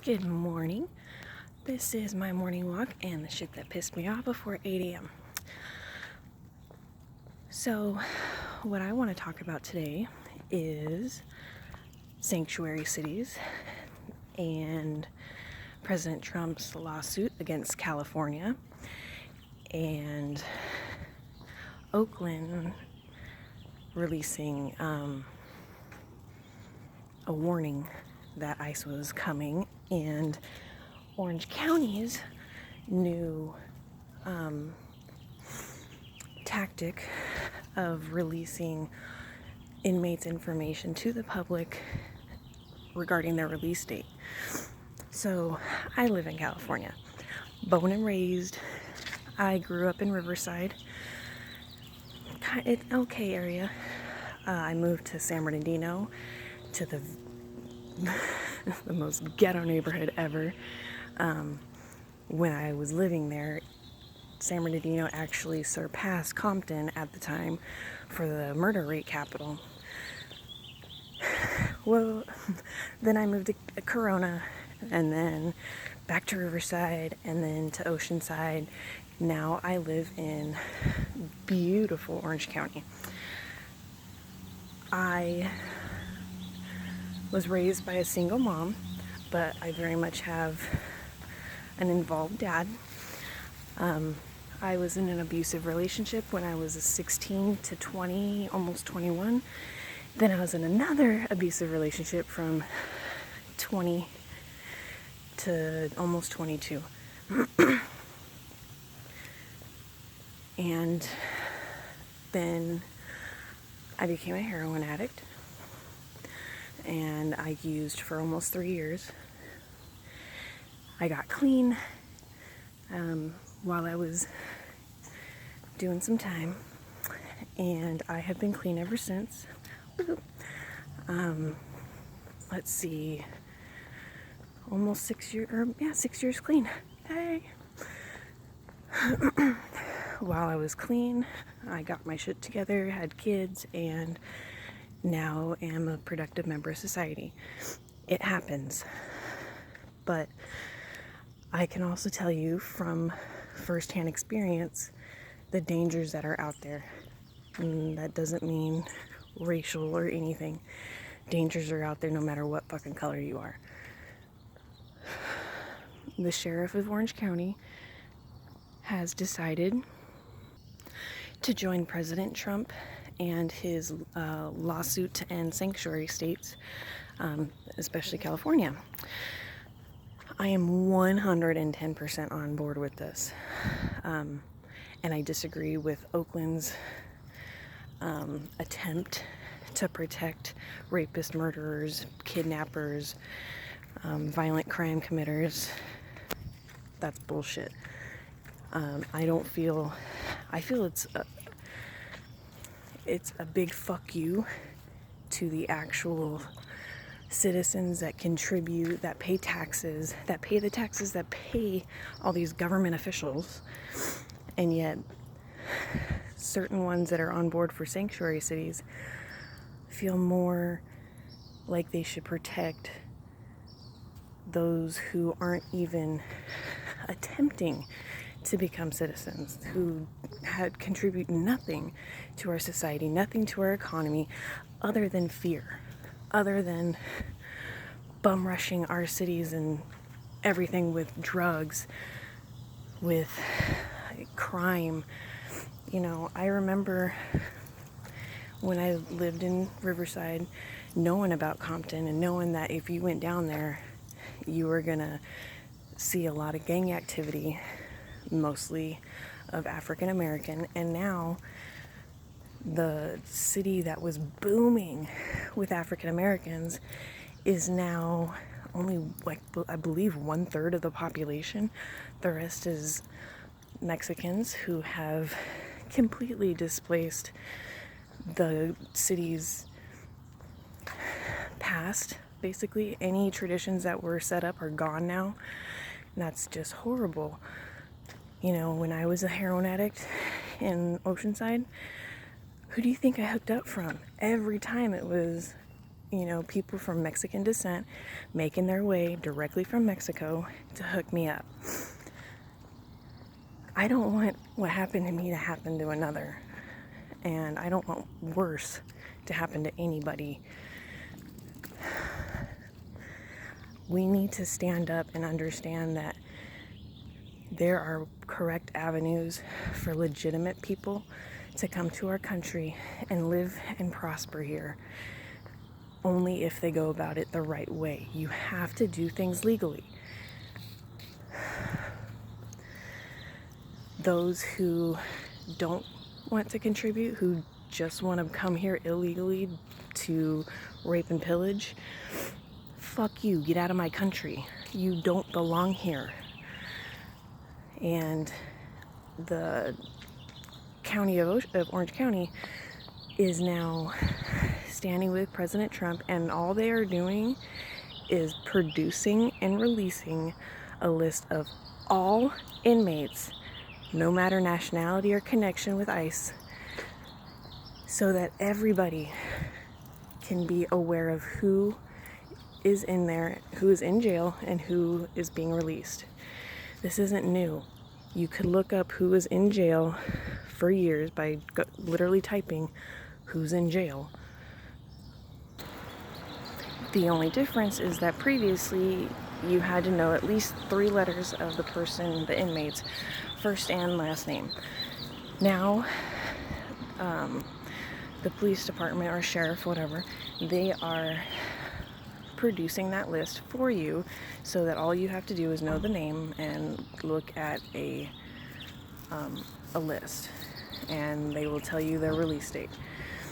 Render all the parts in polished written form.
Good morning. This is my morning walk and the shit that pissed me off before 8 a.m. So, what I want to talk about today is sanctuary cities and President Trump's lawsuit against California and Oakland releasing a warning that ICE was coming, and Orange County's new tactic of releasing inmates' information to the public regarding their release date. So I live in California, born and raised. I grew up in Riverside, it's an okay area. I moved to San Bernardino, to the most ghetto neighborhood ever. When I was living there, San Bernardino actually surpassed Compton at the time for the murder rate capital. Well, then I moved to Corona, and then back to Riverside, and then to Oceanside. Now I live in beautiful Orange County. I was raised by a single mom, but I very much have an involved dad. I was in an abusive relationship when I was 16 to 20, almost 21. Then I was in another abusive relationship from 20 to almost 22. And then I became a heroin addict, and I used for almost 3 years. I got clean while I was doing some time, and I have been clean ever since. Let's see, almost 6 years, 6 years clean. Hey. While I was clean, I got my shit together, had kids, and now am a productive member of society. It happens. But I can also tell you from firsthand experience the dangers that are out there. And that doesn't mean racial or anything. Dangers are out there no matter what fucking color you are. The sheriff of Orange County has decided to join President Trump and his lawsuit to end sanctuary states, especially California. I am 110% on board with this. And I disagree with Oakland's attempt to protect rapists, murderers, kidnappers, violent crime committers. That's bullshit. I feel it's a big fuck you to the actual citizens that contribute, that pay taxes, that pay the taxes, that pay all these government officials, and yet certain ones that are on board for sanctuary cities feel more like they should protect those who aren't even attempting to become citizens, who contribute nothing to our society, nothing to our economy, other than fear, other than bum rushing our cities and everything with drugs, with crime. You know, I remember when I lived in Riverside, knowing about Compton and knowing that if you went down there, you were gonna see a lot of gang activity, mostly of African American. And now the city that was booming with African Americans is now only, like, I believe 1/3 of the population. The rest is Mexicans who have completely displaced the city's past. Basically, any traditions that were set up are gone now. And that's just horrible. You know, when I was a heroin addict in Oceanside, who do you think I hooked up from? Every time it was people from Mexican descent making their way directly from Mexico to hook me up. I don't want what happened to me to happen to another. And I don't want worse to happen to anybody. We need to stand up and understand that there are correct avenues for legitimate people to come to our country and live and prosper here, only if they go about it the right way. You have to do things legally. Those who don't want to contribute, who just want to come here illegally to rape and pillage, fuck you, get out of my country. You don't belong here. And the county of Orange County is now standing with President Trump, and all they are doing is producing and releasing a list of all inmates, no matter nationality or connection with ICE, so that everybody can be aware of who is in there, who is in jail, and who is being released. This isn't new. You could look up who is in jail for years by literally typing who's in jail. The only difference is that previously you had to know at least 3 letters of the person, the inmate's first and last name. Now, the police department or sheriff, whatever, they are producing that list for you so that all you have to do is know the name and look at a list, and they will tell you their release date.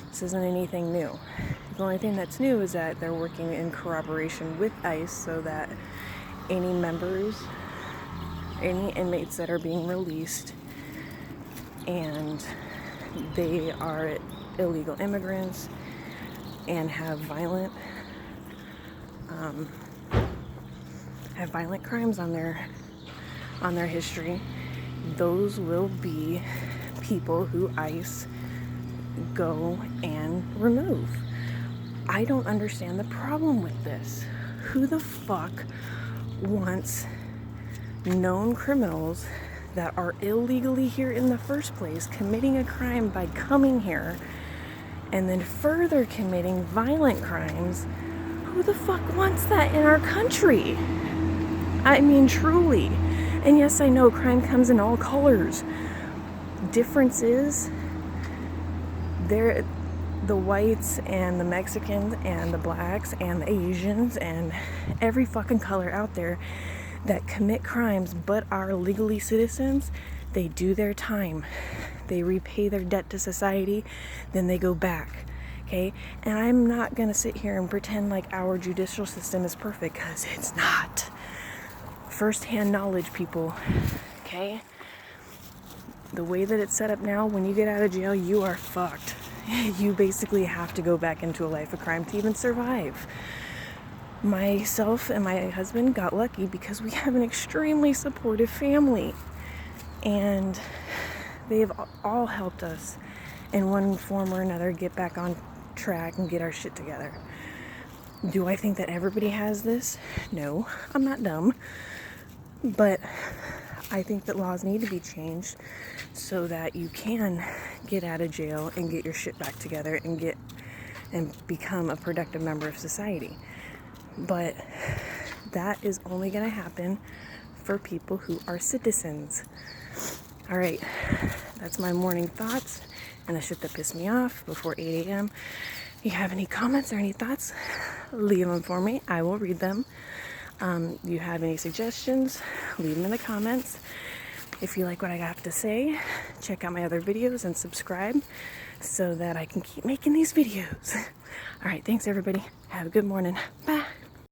This isn't anything new. The only thing that's new is that they're working in corroboration with ICE so that any inmates that are being released and they are illegal immigrants and have violent crimes on their history, those will be people who ICE go and remove. I don't understand the problem with this. Who the fuck wants known criminals that are illegally here in the first place, committing a crime by coming here, and then further committing violent crimes? Who the fuck wants that in our country? I mean, truly. And yes, I know crime comes in all colors. Difference is, the whites and the Mexicans and the blacks and the Asians and every fucking color out there that commit crimes but are legally citizens, they do their time. They repay their debt to society, then they go back. Okay? And I'm not gonna sit here and pretend like our judicial system is perfect, because it's not. First-hand knowledge, people. Okay? The way that it's set up now, when you get out of jail, you are fucked. You basically have to go back into a life of crime to even survive. Myself and my husband got lucky because we have an extremely supportive family, and they've all helped us in one form or another get back on track and get our shit together. Do I think that everybody has this? No, I'm not dumb. But I think that laws need to be changed so that you can get out of jail and get your shit back together and become a productive member of society. But that is only going to happen for people who are citizens. All right, that's my morning thoughts and the shit that pissed me off before 8 a.m. If you have any comments or any thoughts, leave them for me. I will read them. You have any suggestions, leave them in the comments. If you like what I have to say, check out my other videos and subscribe so that I can keep making these videos. All right, thanks everybody. Have a good morning. Bye.